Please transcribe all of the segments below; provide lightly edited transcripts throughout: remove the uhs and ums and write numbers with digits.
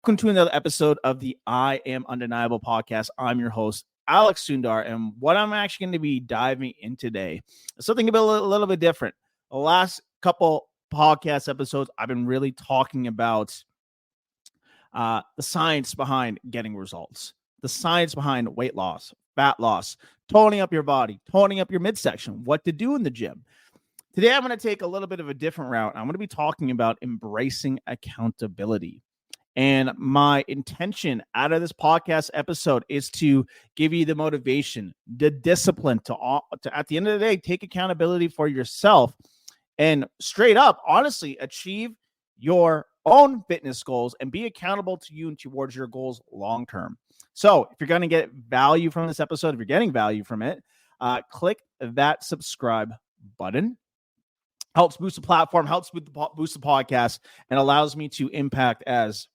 Welcome to another episode of the I Am Undeniable podcast. I'm your host, Alex Sundar, and what I'm actually going to be diving in today is something a little bit different. The last couple podcast episodes, I've been really talking about the science behind getting results, the science behind weight loss, fat loss, toning up your body, toning up your midsection, what to do in the gym. Today, I'm going to take a little bit of a different route. I'm going to be talking about embracing accountability. And my intention out of this podcast episode is to give you the motivation, the discipline to at the end of the day, take accountability for yourself and straight up, honestly, achieve your own fitness goals and be accountable to you and towards your goals long term. So if you're going to get value from this episode, if you're getting value from it, click that subscribe button. Helps boost the platform, helps boost the podcast, and allows me to impact as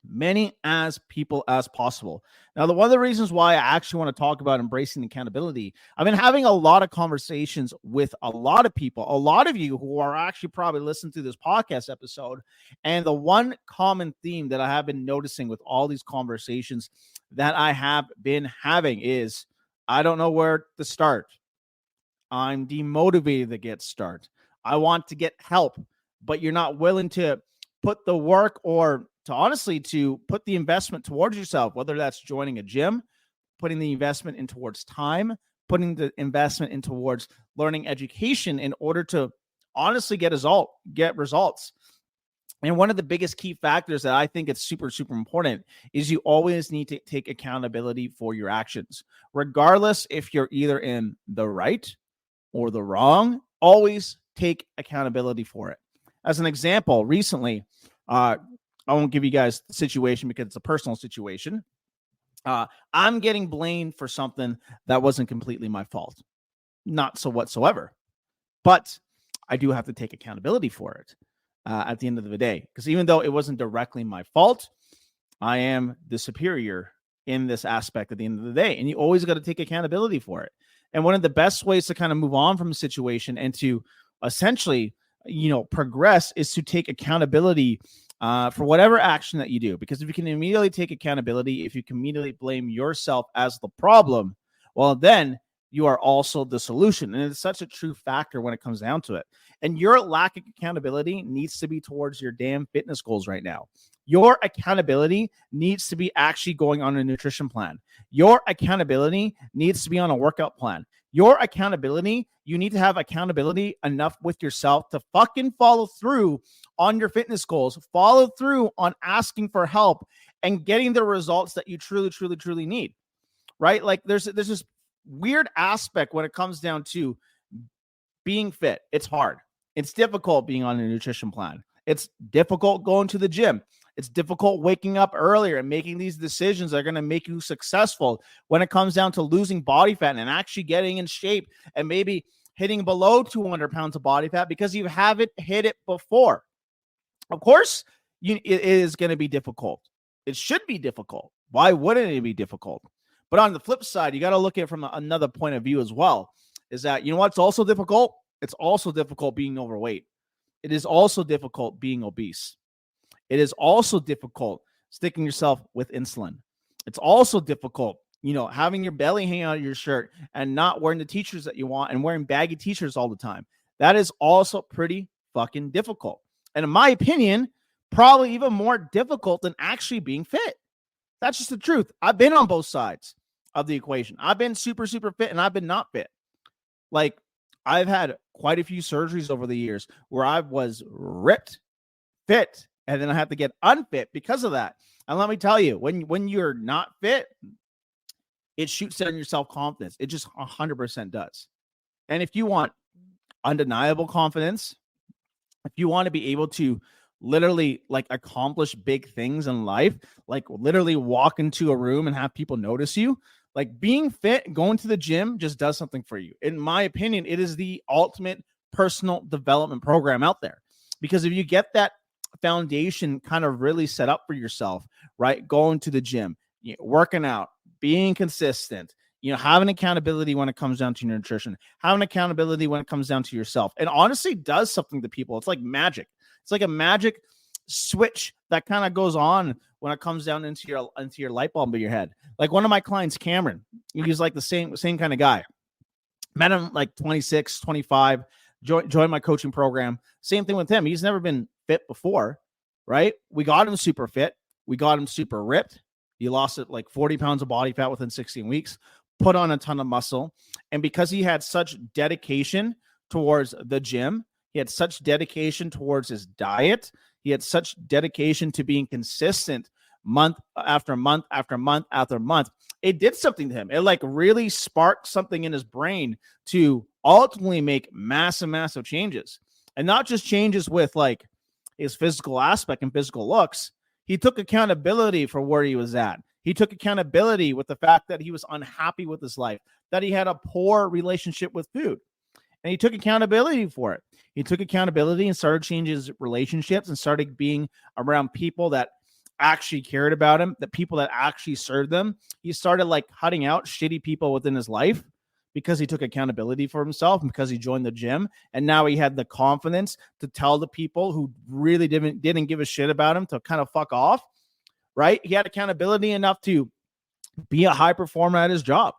many as people as possible. Now, one of the reasons why I actually want to talk about embracing accountability, I've been having a lot of conversations with a lot of people, a lot of you who are actually probably listening to this podcast episode. And the one common theme that I have been noticing with all these conversations that I have been having is, I don't know where to start. I'm demotivated to get started. I want to get help, but you're not willing to put the work or to put the investment towards yourself, whether that's joining a gym, putting the investment in towards time, putting the investment in towards learning education in order to honestly get results. And one of the biggest key factors that I think it's super, super important is you always need to take accountability for your actions, regardless if you're either in the right or the wrong, always take accountability for it. As an example, recently, I won't give you guys the situation because it's a personal situation. I'm getting blamed for something that wasn't completely my fault. Not so whatsoever. But I do have to take accountability for it at the end of the day. Because even though it wasn't directly my fault, I am the superior in this aspect at the end of the day. And you always got to take accountability for it. And one of the best ways to kind of move on from a situation and to essentially, progress is to take accountability for whatever action that you do. Because if you can immediately take accountability, if you can immediately blame yourself as the problem, well, then you are also the solution. And it's such a true factor when it comes down to it. And your lack of accountability needs to be towards your damn fitness goals right now. Your accountability needs to be actually going on a nutrition plan. Your accountability needs to be on a workout plan. Your accountability, you need to have accountability enough with yourself to fucking follow through on your fitness goals, follow through on asking for help and getting the results that you truly, truly, truly need, right? Like there's this weird aspect when it comes down to being fit. It's hard. It's difficult being on a nutrition plan. It's difficult going to the gym. It's difficult waking up earlier and making these decisions that are going to make you successful when it comes down to losing body fat and actually getting in shape and maybe hitting below 200 pounds of body fat because you haven't hit it before. Of course, it is going to be difficult. It should be difficult. Why wouldn't it be difficult? But on the flip side, you got to look at it from another point of view as well, is that, what's also difficult? It's also difficult being overweight. It is also difficult being obese. It is also difficult sticking yourself with insulin. It's also difficult, having your belly hang out of your shirt and not wearing the t-shirts that you want and wearing baggy t-shirts all the time. That is also pretty fucking difficult. And in my opinion, probably even more difficult than actually being fit. That's just the truth. I've been on both sides of the equation. I've been super, super fit and I've been not fit. Like I've had quite a few surgeries over the years where I was ripped, fit, and then I have to get unfit because of that. And let me tell you, when you're not fit, it shoots down your self-confidence. It just 100% does. And if you want undeniable confidence, if you want to be able to literally accomplish big things in life, like literally walk into a room and have people notice you, like being fit, going to the gym just does something for you. In my opinion, it is the ultimate personal development program out there. Because if you get that foundation kind of really set up for yourself, right? Going to the gym, working out, being consistent, having accountability when it comes down to your nutrition, having accountability when it comes down to yourself. And honestly does something to people. It's like magic. It's like a magic switch that kind of goes on when it comes down into your light bulb in your head. Like one of my clients, Cameron, he's like the same kind of guy. Met him like 26, 25, joined my coaching program. Same thing with him. He's never been fit before, right? We got him super fit. We got him super ripped. He lost like 40 pounds of body fat within 16 weeks, put on a ton of muscle. And because he had such dedication towards the gym, he had such dedication towards his diet, he had such dedication to being consistent month after month after month after month, it did something to him. It like really sparked something in his brain to ultimately make massive changes. And not just changes with like his physical aspect and physical looks. He took accountability for where he was at. He took accountability with the fact that he was unhappy with his life, that he had a poor relationship with food. And he took accountability for it. He took accountability and started changing his relationships and started being around people that actually cared about him, the people that actually served them. He started like cutting out shitty people within his life because he took accountability for himself and because he joined the gym. And now he had the confidence to tell the people who really didn't give a shit about him to kind of fuck off, right? He had accountability enough to be a high performer at his job.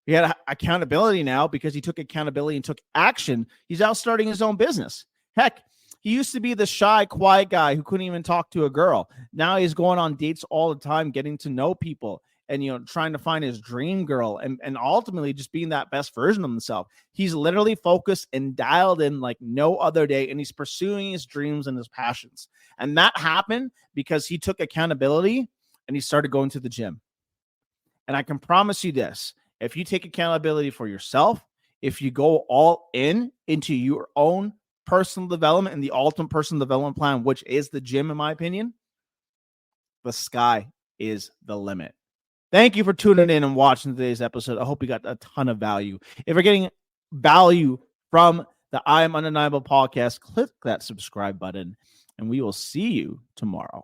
He had accountability now because he took accountability and took action. He's out starting his own business. Heck, he used to be the shy, quiet guy who couldn't even talk to a girl. Now he's going on dates all the time, getting to know people and, you know, trying to find his dream girl and ultimately just being that best version of himself. He's literally focused and dialed in like no other day, and he's pursuing his dreams and his passions. And that happened because he took accountability and he started going to the gym. And I can promise you this, if you take accountability for yourself, if you go all in into your own personal development and the ultimate personal development plan, which is the gym, in my opinion, the sky is the limit. Thank you for tuning in and watching today's episode. I hope you got a ton of value. If you're getting value from the I Am Undeniable podcast, click that subscribe button, and we will see you tomorrow.